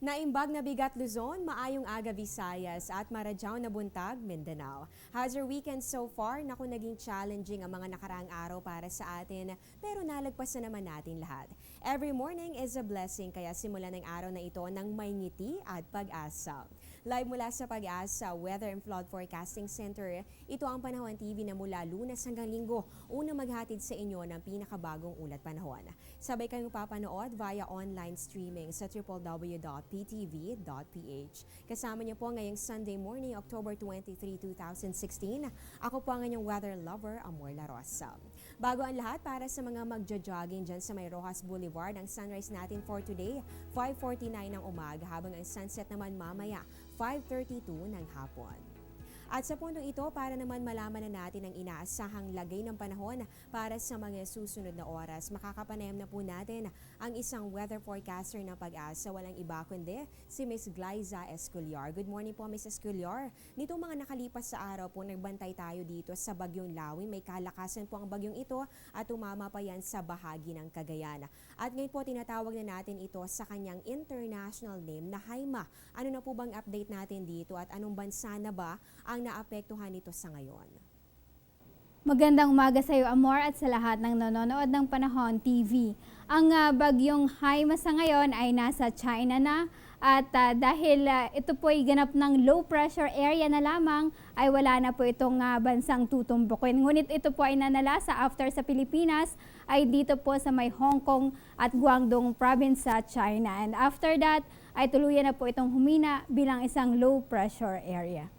Naimbag na bigat Luzon, maayong aga Visayas at maradyaw na buntag Mindanao. How's your weekend so far? Naku, naging challenging ang mga nakaraang araw para sa atin, pero nalagpasan naman natin lahat. Every morning is a blessing, kaya simulan ng araw na ito ng may ngiti at pag-asa. Live mula sa Pag-asa Weather and Flood Forecasting Center, ito ang Panahon TV na mula Lunes hanggang Linggo, una maghatid sa inyo ng pinakabagong ulat panahon. Sabay kayong papanood via online streaming sa www.ptv.ph. Kasama niyo po ngayong Sunday morning, October 23, 2016. Ako po ang inyong weather lover, Amor La Rosa. Bago ang lahat, para sa mga magja-jogging dyan sa May Rojas Boulevard, ang sunrise natin for today, 5:49 ng umaga, habang ang sunset naman mamaya, 5:32 ng hapon. At sa puntong ito, para naman malaman na natin ang inaasahang lagay ng panahon para sa mga susunod na oras, makakapanayam na po natin ang isang weather forecaster ng Pag-asa. Walang iba kundi si Ms. Glyza Esculiar. Good morning po, Ms. Esculiar. Nitong mga nakalipas sa araw po, nagbantay tayo dito sa Bagyong Lawi. May kalakasan po ang bagyong ito at tumama pa yan sa bahagi ng Cagayan. At ngayon po, tinatawag na natin ito sa kanyang international name na Haima. Ano na po bang update natin dito at anong bansa na ba ang naapektuhan nito sa ngayon? Magandang umaga sa iyo, Amor, at sa lahat ng nanonood ng Panahon TV. Ang bagyong Haima sa ngayon ay nasa China na at dahil ito po ay ganap ng low pressure area na lamang, ay wala na po itong bansang tutumbukin. Ngunit ito po ay nanalasa after sa Pilipinas ay dito po sa may Hong Kong at Guangdong province sa China. And after that ay tuluyan na po itong humina bilang isang low pressure area.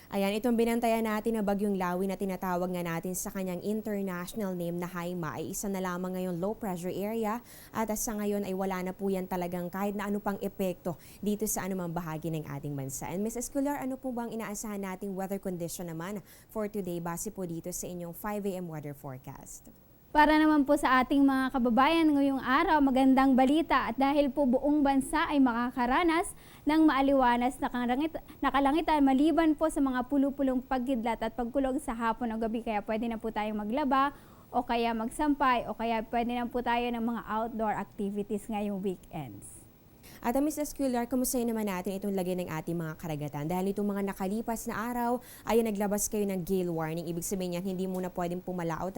Ayan, itong binantayan natin na Bagyong Lawi na tinatawag nga natin sa kanyang international name na Haima ay isa na lamang ngayon low pressure area at sa ngayon ay wala na po yan talagang kahit na ano pang epekto dito sa anumang bahagi ng ating bansa. And Ms. Esculiar, ano po bang inaasahan nating weather condition naman for today base po dito sa inyong 5 a.m. weather forecast? Para naman po sa ating mga kababayan ngayong araw, magandang balita at dahil po buong bansa ay makakaranas ng maaliwanas na kalangitan maliban po sa mga pulupulong pagkidlat at pagkulog sa hapon o gabi, kaya pwede na po tayong maglaba o kaya magsampay o kaya pwede na po tayo ng mga outdoor activities ngayong weekends. At Ms. Esculiar, kumusta naman natin itong lagay ng ating mga karagatan? Dahil itong mga nakalipas na araw ay naglabas kayo ng gale warning. Ibig sabihin yan, hindi muna pwedeng pumalaot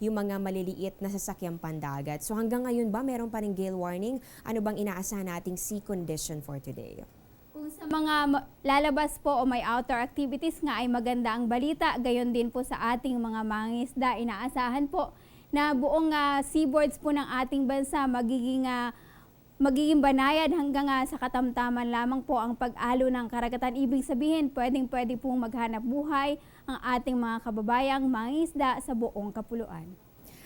yung mga maliliit na sasakyang pandagat. So hanggang ngayon ba meron pa rin gale warning? Ano bang inaasahan nating sea condition for today? Kung sa mga lalabas po o may outdoor activities nga ay maganda ang balita, gayon din po sa ating mga mangingisda. Inaasahan po na buong seaboards po ng ating bansa magiging banayad hanggang sa katamtaman lamang po ang pag-alo ng karagatan. Ibig sabihin, pwedeng-pwede pong maghanap buhay ang ating mga kababayang mangingisda sa buong kapuluan.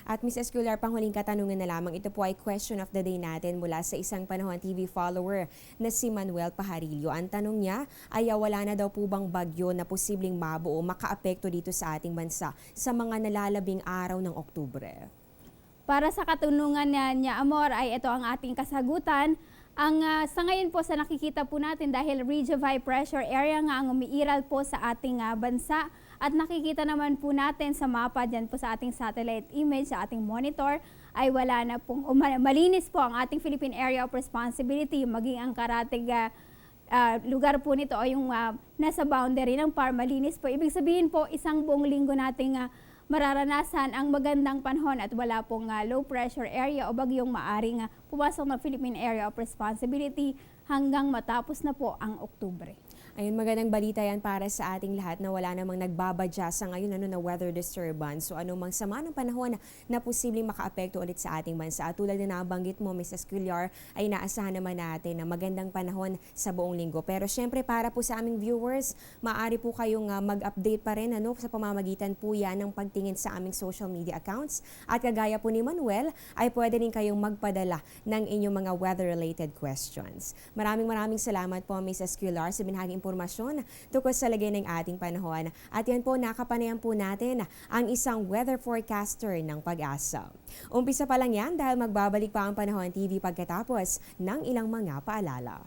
At Ms. Esculiar, panghuling katanungan na lamang, ito po ay question of the day natin mula sa isang Panahon TV follower na si Manuel Pajarillo. Ang tanong niya ay wala na daw po bang bagyo na posibleng mabuo makaapekto dito sa ating bansa sa mga nalalabing araw ng Oktubre? Para sa katanungan niya, Amor, ay ito ang ating kasagutan. Sa ngayon po sa nakikita po natin dahil Ridge of High Pressure Area nga ang umiiral po sa ating bansa at nakikita naman po natin sa mapa dyan po sa ating satellite image, sa ating monitor, ay wala na pong malinis po ang ating Philippine Area of Responsibility, maging ang karatig lugar po nito o yung nasa boundary ng PAR malinis po. Ibig sabihin po isang buong linggo nating mararanasan ang magandang panahon at wala pong low pressure area o bagyong maaring pumasok na Philippine Area of Responsibility hanggang matapos na po ang Oktubre. Ayun, magandang balita yan para sa ating lahat na wala namang nagbabadya sa ngayon na weather disturbance. So anumang sama ng panahon na posibleng makaapekto ulit sa ating bansa. At tulad na nabanggit mo, Ms. Esculiar, ay naasahan naman natin na magandang panahon sa buong linggo. Pero syempre para po sa aming viewers, maaari po kayong mag-update pa rin sa pamamagitan po yan ng pagtingin sa aming social media accounts. At kagaya po ni Manuel, ay pwede rin kayong magpadala ng inyong mga weather-related questions. Maraming salamat po, Ms. Esculiar, sa binahaging impormasyon tungkol sa lagay ng ating panahon. At yan po, nakapanayan po natin ang isang weather forecaster ng Pag-asa. Umpisa pa lang yan dahil magbabalik pa ang Panahon TV pagkatapos ng ilang mga paalala.